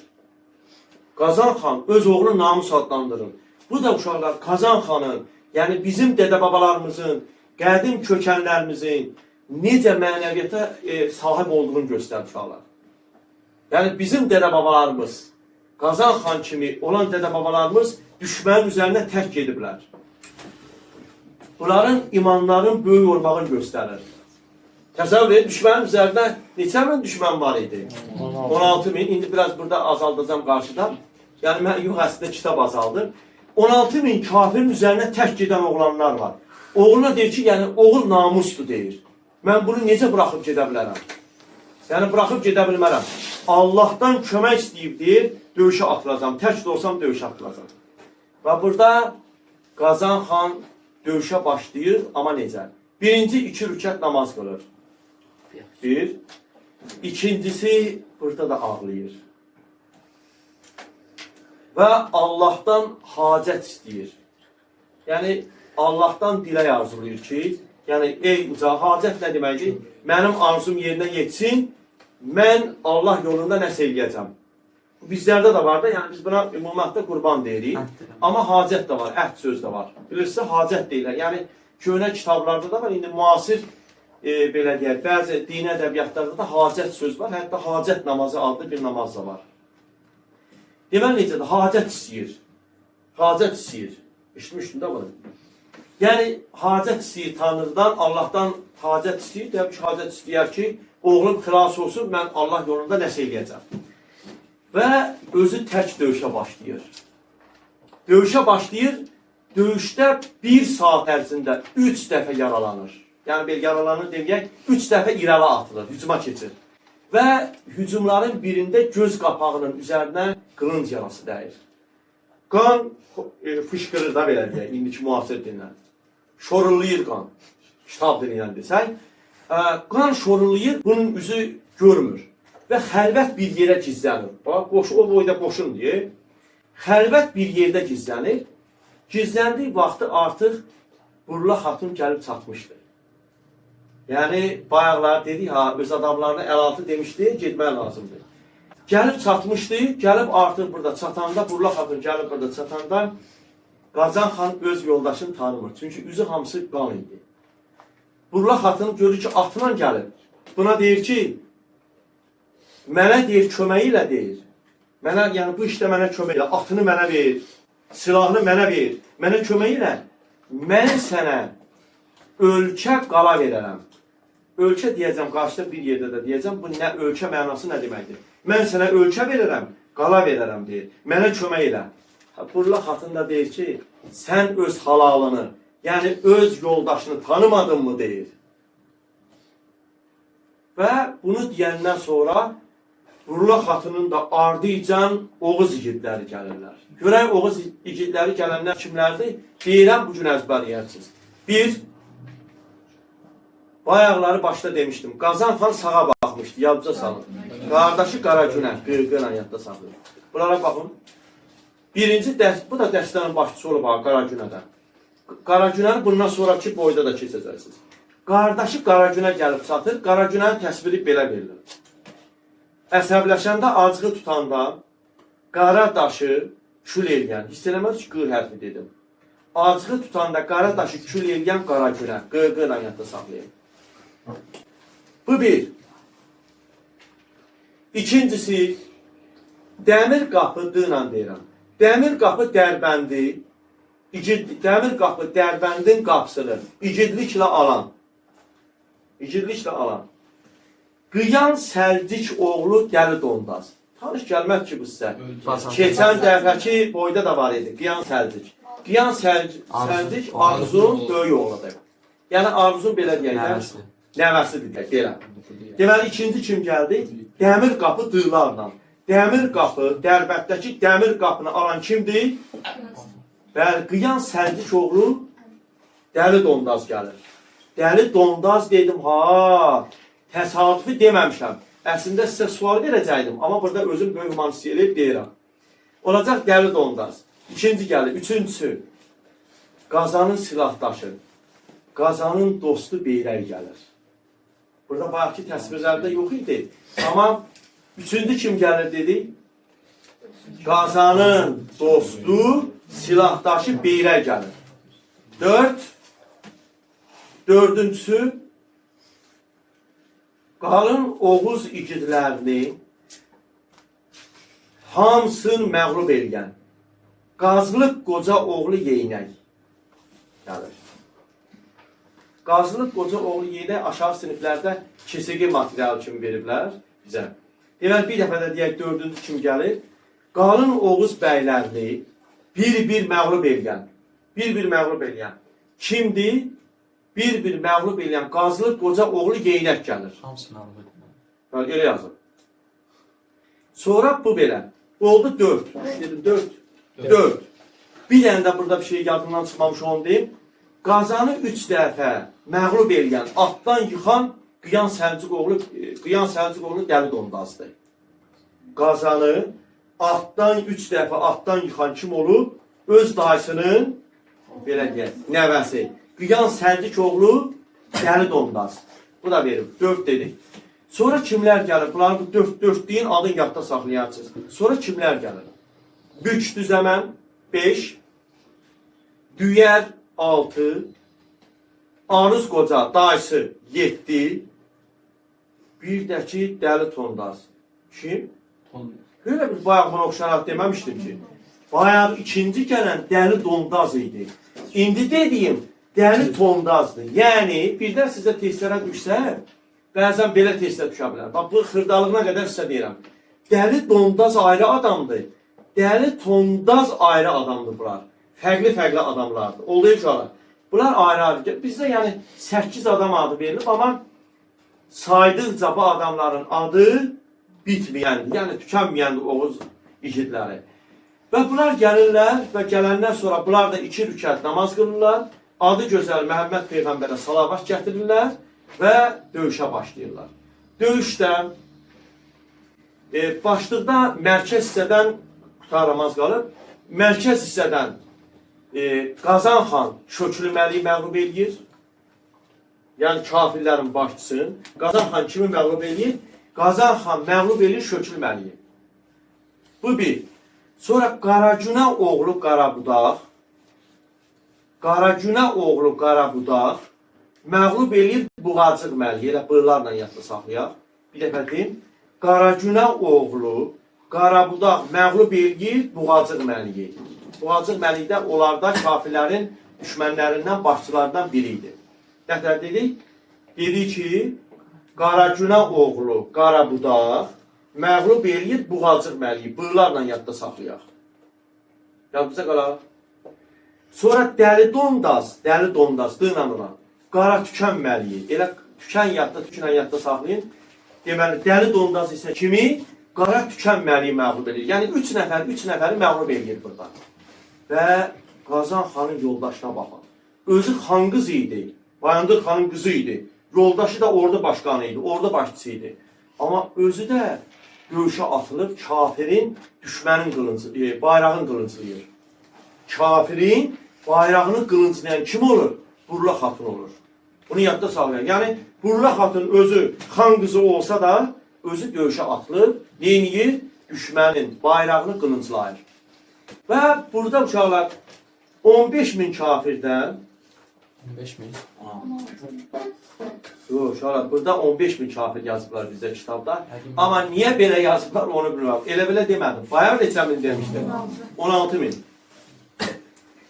Qazan xan öz oğlu namus adlandırır. Bu da uşaqlar Qazan xanın, yəni bizim dədə-babalarımızın, qədim kökənlərimizin necə mənəviyyata sahib olduğunu göstərir uşaqlar. Yəni bizim dədə-babalarımız, Qazan xan kimi olan dədə-babalarımız düşmənin üzərinə tək gediblər. Bunların imanların böyük olmağını göstərir. Təsəvvür edin, düşmənin üzərində neçə min düşmən var idi? 16 min, indi biraz burada azaldacam qarşıdan. Yəni mən yox, əslində kitab azaldır. 16 min kafirin üzərinə tək gedən oğlanlar var. Oğluna deyir ki, yəni oğul namusdur deyir. Mən bunu necə buraxıb gedə bilərəm? Yəni buraxıb gedə bilmərəm. Allahdan kömək istəyib deyir, döyüşə atılacam. Tək də olsam döyüşə atılacam. Və burada Qazan xan döyüşə başlayır, amma necə? Birinci 2 rükət namaz qılır. Bir. İkincisi burada da ağlayır. və Allahdan hacət istəyir. Yəni, Allahdan dilə arzulayır ki, yəni, ey uca, hacət nə deməkdir? Mənim arzum yerinə yetsin, mən Allah yolunda nəsə eləyəcəm. Bizlərdə də var da, yəni biz buna ümumiyyətlə qurban deyirik. Amma hacət də var, əhd söz də var. Bilirsə, hacət deyirlər. Yəni, köhnə kitablarda da var, indi müasir belə deyək, bəzi dini ədəbiyyatlarda da hacət söz var, hətta hacət namazı adlı bir namaz da var. Deməli necədir? Hacət istəyir. Hacət istəyir. Eşitmişdin də bunu. Yəni, hacət istəyir Tanrıdan, Allahdan hacət istəyir. Təbii ki, hacət istəyər ki, oğlum xilas olsun, mən Allah yolunda nəsə eləyəcəm. Və özü tək döyüşə başlayır. Döyüşə başlayır, döyüşdə 1 saat ərzində 3 dəfə yaralanır. Yəni, bir yaralanır deməyək, 3 dəfə irəli atılır, hücuma keçir. Və hücumların birində göz qapağının üzərinə qılınc yarası dəyir. Qan fışqırır da belə deyək, indiki müasir dinlər. Şorullayır qan, kitab dinləyən desək. Qan şorullayır, bunun üzü görmür. Və xəlvət bir yerə gizlənir. Bax, o boyda qoşun deyir. Xəlvət bir yerdə gizlənir. Gizləndiyi vaxtı artıq Burla xatun gəlib çatmışdır. Yəni, bayaqlar dedik, öz adamlarına əl-altı demişdi, getmək lazımdır. Gəlib çatmışdı, gəlib artıq burada çatanda, Burla xatun gəlib burada çatanda, Qazan xan öz yoldaşını tanımır. Çünki üzü hamısı qan idi. Burla xatun görür ki, atla gəlib. Buna deyir ki, mənə deyir, köməyi ilə deyir. Mənə, yəni bu işdə mənə kömək ilə, atını mənə ver, silahını mənə ver, mənə kömək ilə, mən sənə ölkə qala verərəm. Ölkə deyəcəm, qarşıda bir yerdə də deyəcəm, bu nə ölkə mənası nə deməkdir? Mən sənə ölkə verərəm, qala verərəm deyir, mənə kömək ilə. Burla xatun da deyir ki, sən öz halalını, yəni öz yoldaşını tanımadın mı deyir. Və bunu deyəndən sonra Burla xatunun da ardıcan Oğuz igidləri gəlirlər. Görək Oğuz igidləri gələnlər kimlərdir? Deyirəm, bugün əzbərləyərsiniz. 1. Bayaqları başda demişdim. Qazan xan sağa baxmışdı, yadca salın. Qardaşı Qaragünə, qırqıyla yadda saxlayın. Bunlara baxın. Birinci, bu da dəstənin başçısı olub Qaragünədə. Qaragünəni bundan sonraki boyda da keçəcəksiniz. Qardaşı Qaragünə gəlib çatır, Qaragünənin təsviri belə verilir. Əsəbləşəndə acığı tutanda qara daşı kül eləyən, hiss eləməz ki, qır hərfi dedim. Acığı tutanda qara daşı kül eləyən Qaragünə, qırqıyla yadda saxlayın. Bu 1. İkincisi, dəmir qapıdığla deyirəm. Dəmir qapı dərbəndi, dəmir qapı dərbəndin qapısını igidliklə alan. İgidliklə alan. Qıyan Səldik oğlu Dəli Dondaz. Tanış gəlmək ki, bu sizə. Keçən dəfəki boyda da var idi, Qıyan Səldik. Qıyan Səldik Arzun böyük oğludur. Yəni Arzun belə deyək, nəvəsidir deyək. Deməli, ikinci kim gəldi? Dəmir qapı dığlarla. Dəmir qapı, Dərbətdəki dəmir qapını alan kimdir? Bəli, Qıyan Səldik oğlu Dəli Dondaz gəlir. Dəli Dondaz dedim, təsadüfi deməmişəm. Əslində sizə sual verəcəkdim, amma burada özüm böyük humanist eləyib deyirəm. Olacaq Dəli Dondaz. İkinci gəlir. Üçüncüsü, Qazanın silahdaşı. Qazanın dostu Beyrək gəlir. Burada bayaqki təsvirlərdə yox idi. Amma üçüncü kim gəlir dedik? Qazanın dostu, silahdaşı Beyrək gəlir. 4. Dördüncüsü, qalın Oğuz igidlərini hamısını məğlub eləyən Qazlıq qoca oğlu Yeynək gəlir. Qazlıq qoca oğlu Yeynək aşağı siniflərdə KSG materialı kimi veriblər bizə. Deməli, bir dəfə də deyək, dördüncü kim gəlir? Qalın Oğuz bəylərini bir-bir məğlub eləyən. Bir-bir məğlub eləyən. Kimdir? Bir-bir məğlub eləyən Qazlıq qoca oğlu Yeynək gəlir. Hamısı məğlub edilən. Bəli, elə yazın. Sonra bu belə. Oldu 4. Dedim 4. 4. Bir dənə də burada bir şey yadımdan çıxmamış onu deyim. Qazanı 3 dəfə məğlub eləyən, atdan yıxan Qıyan Səlcuq oğlu Dəli Dondazdır. Qazanı atdan 3 dəfə atdan yıxan kim olub? Öz dayısının belə deyək, nəvəsi. Qıyan Səldik oğlu Dəli Dondaz. Bu da verim. 4 dedik. Sonra kimlər gəlir? Bunları bu 4 deyin, adın yadda saxlayarsınız. Sonra kimlər gəlir? Bük Düzəmən 5, Düyər 6, Aruz Qoca dayısı 7, bir də ki Dəli Tondaz. Kim? Böyle bir bayaq buna oxşaraq deməmişdim ki, bayaq ikinci gələn Dəli Dondaz idi. İndi dediyim Dəli Tondazdır. Yəni, birdən sizə testlərə düşsə, bəzən belə testlər düşə bilər. Bax, bu xırdalığına qədər sizə deyirəm. Dəli Dondaz ayrı adamdır. Dəli Tondaz ayrı adamdır bunlar. Fərqli adamlardır. Oldu uşaqlar. Bunlar ayrı-ayrı. Bizdə yəni 8 adam adı verilir, amma saydıqca bu adamların adı bitməyəndir. Yəni tükənməyəndir Oğuz igidləri. Və bunlar gəlirlər və gələndən sonra bunlar da 2 rükət namaz qılırlar. Adı gözəl Məhəmməd Peyğəmbərə salavat gətirirlər və döyüşə başlayırlar. Döyüşdə başlıqda mərkəz hissədən qutaramaz qalıb. Mərkəz hissədən Qazan xan Şöklü Məliyi məğlub edir. Yəni kafirlərin başçısını. Qazan xan kimi məğlub edir? Qazan xan məğlub edir Şöklü Məliyi. Bu bir. Sonra Qaragünə oğlu Qarabudaq məğlub edir Buğacıq Məliyi. Elə bığlarla yadda saxlayaq. Bir dəfə deyim. Qaragünə oğlu Qarabudaq məğlub edir Buğacıq Məliyi. Buğacıq Məliyi də onlarda kafirlərin düşmənlərindən, başçılardan biri idi. Nətər dedik? Dedik ki, Qaragünə oğlu Qarabudaq məğlub edir Buğacıq Məliyi. Bığlarla yadda saxlayaq. Yadımıza qalaq. Sonra Dəli Dondaz, dığla olan, Qara Tükən Məliyi. Elə tükən yadda saxlayın. Deməli, Dəli Dondaz isə kimi? Qara Tükən Məliyi məğlub edir. Yəni 3 nəfəri məğlub edir burada. Və Qazan xanın yoldaşına baxın. Özü xan qızı idi. Bayandır xanın qızı idi. Yoldaşı da ordu başqanı idi. Ordu başçısı idi. Amma özü də döyüşə atılıb kafirin, düşmənin bayrağın qılınclayır. Kafirin bayrağını qılınclayan kim olur? Burla Xatun olur. Bunu yadda saxlayın. Yəni Burla Xatun özü xan qızı olsa da özü döyüşə atılıb, neyiniyir? Düşmənin bayrağını qılınclayır. Və burada uşaqlar 15.000 kafirdən 15.000? Yox, uşaqlar, burada 15.000 kafir yazıblar bizdə kitabda. Amma niyə belə yazıblar onu bilmirəm. Elə belə demədim. Bayaq neçə min demişdim? 16.000.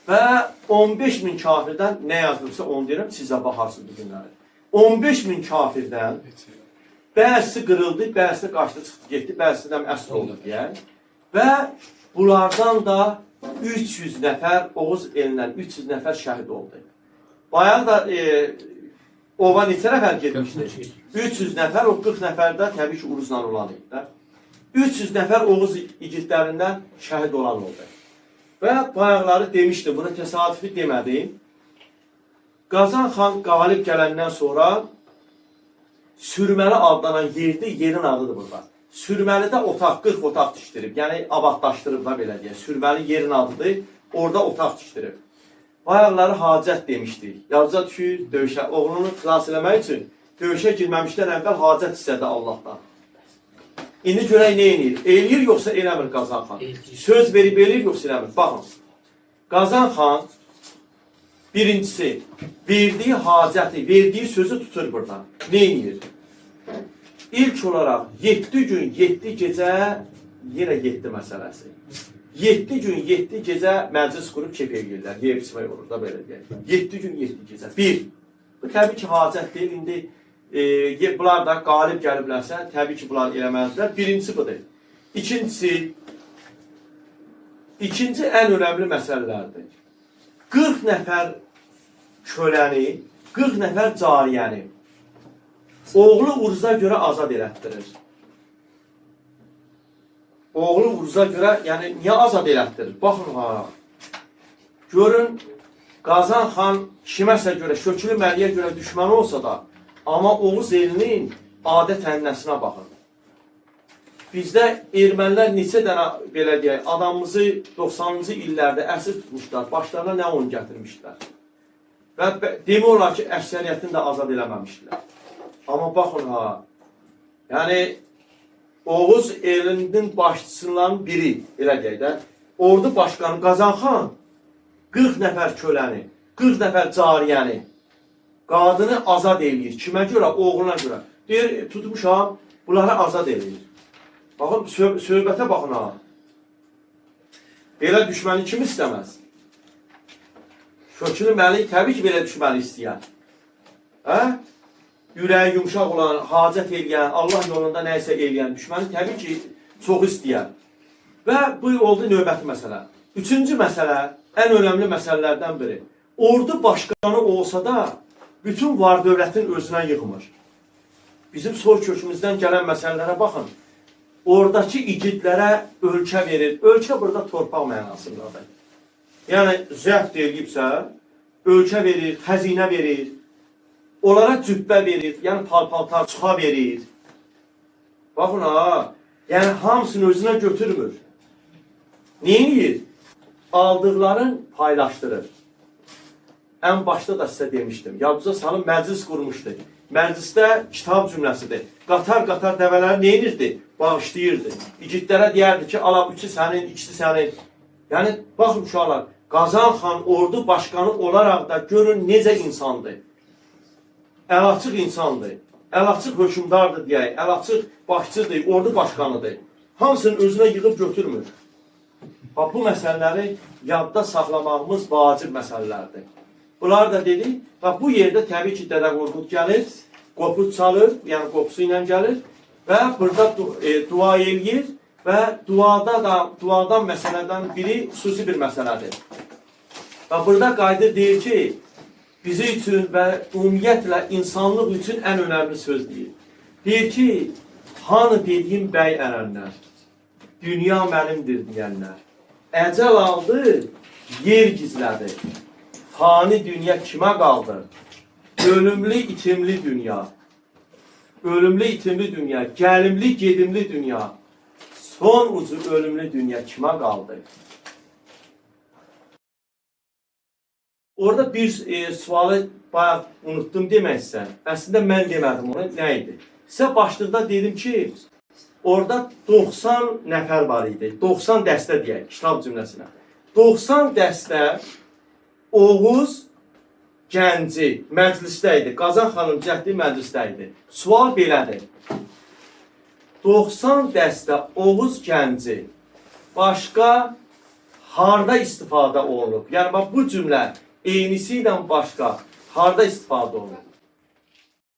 Və 15.000 kafirdən nə yazılıbsa onu deyirəm, sizə baxarsınız bu günləri. 15.000 kafirdən bəzisi qırıldı, bəzisi qaçdı, çıxdı, getdi, bəzisi də əsr oldu deyək. Və bunlardan da 300 nəfər Oğuz elindən 300 nəfər şəhid oldu. Bayaq da ova neçə nəfər getmişdi? 300 nəfər, o 40 nəfər də təbii ki, Uruzla olan idi. 300 nəfər Oğuz igidlərindən şəhid olan oldu. Və bayaqları demişdim, bunu təsadüfi demədim. Qazan xan qalib gələndən sonra Sürməli adlanan yerin adıdır burada. Sürməlidə otaq, 40 otaq tikdirib, yəni abadlaşdırıb da belə deyək. Sürməli yerin adıdır, orada otaq tikdirib. Bayaqları hacət demişdik. Yazıca düşür, döyüşə, oğlunu xilas eləmək üçün döyüşə girməmişdən əvvəl hacət istədi Allahdan. İndi görək nə eləyir? Eləyir yoxsa eləmir Qazan xan? Söz verib eləyir yoxsa eləmir? Baxın, Qazan xan birincisi verdiyi hacəti, verdiyi sözü tutur burada. Nə eləyir? İlk olaraq 7 gün, 7 gecə, yenə 7 məsələsi. 7 gün, 7 gecə məclis qurub kef eləyirlər. Yer içmək olur da belə deyək. 7 gün, 7 gecə. Bir, bu təbii ki, hacət deyil. İndi bunlar da qalib gəliblərsə, təbii ki, bunlar eləməzlər. Birincisi budur. İkinci ən önəmli məsələlərdir. 40 nəfər köləni, 40 nəfər cariyəni oğlu Uruza görə azad elətdirir. Oğlu Uruza görə, yəni niyə azad elətdirir? Baxın ha. Görün, Qazan xan kiməsə görə, Şöklü Məliyə görə düşməni olsa da, amma Oğuz elinin adət ənənəsinə baxın. bizdə ermənilər neçə dənə belə deyək, adamımızı 90-cı illərdə əsir tutmuşlar, başlarına nə oyun gətirmişlər. Və demək olar ki, əksəriyyətini də azad eləməmişlər. Amma baxın ha, yəni Oğuz elinin başçısından biri, elə deyək də, ordu başqanı Qazanxan 40 nəfər köləni, 40 nəfər cariyəni, qadını azad eləyir. Kimə görə? Oğluna görə. Deyir, tutmuşam, bunları azad eləyir. Baxın, söhbətə baxın ha. Belə düşməni kim istəməz? Kökünü məli, təbii ki, belə düşməni istəyər. Hə? Ürəyi yumuşaq olan, hacət eləyən, Allah yolunda nəysə eləyən düşməni təbii ki, çox istəyər. Və bu oldu növbəti məsələ. Üçüncü məsələ, ən önəmli məsələlərdən biri. Ordu başqanı olsa da, bütün var dövlətin özünə yığmır. Bizim soy kökümüzdən gələn məsələlərə baxın. Oradakı igidlərə ölkə verir. Ölkə burada torpaq mənasındadır. Yəni, zəbt eləyibsə, ölkə verir, xəzinə verir, onlara cübbə verir, yəni paltar çıxa verir. Baxın ha, yəni hamısını özünə götürmür. Neyinir? Aldıqların paylaşdırır. Ən başda da sizə demişdim. Yadınıza salın, məclis qurmuşdu. Məclisdə kitab cümləsidir. Qatar-qatar dəvələri neyinirdi? Bağışlayırdı. İgidlərə deyərdi ki, ala üçü sənin, ikisi sənin. Yəni, baxın uşaqlar, Qazanxan ordu başqanı olaraq da görün necə insandır. Əl-açıq insandır. Əl-açıq hökümdardır deyək, əl-açıq başçıdır, ordu başqanıdır. Hamısını özünə yığıb götürmür. Bax, bu məsələləri yadda saxlamağımız vacib məsələlərdir. Bunlar da dedik, bu yerdə təbii ki, Dədə Qorqud gəlir, qopuz çalır, yəni qopusu ilə gəlir və burada dua eləyir və duadan məsələdən biri xüsusi bir məsələdir. Və burada qayıdır deyir ki, bizi üçün və ümumiyyətlə insanlıq üçün ən önəmli söz deyir. Deyir ki, hanı dediyim bəy ərənlər, dünya mənimdir deyənlər, əcəl aldı, yer gizlədi. Fani dünya kimə qaldı? Ölümlü, itimli dünya. Ölümlü, itimli dünya. Gəlimli, gedimli dünya. Son ucu ölümlü dünya kimə qaldı? Orada bir sualı bayaq unuttum demək sizə. Əslində mən demədim onu, nə idi? Sizə başlıqda dedim ki, orada 90 nəfər var idi. 90 dəstə deyək, kitab cümləsinə. 90 dəstə Oğuz gənci məclisdə idi. Qazanxanın cəhdi məclisdə idi. Sual belədir. 90 dəstə Oğuz gənci başqa harda istifadə olunub? Yəni, bu cümlə eynisi ilə başqa harda istifadə olunub?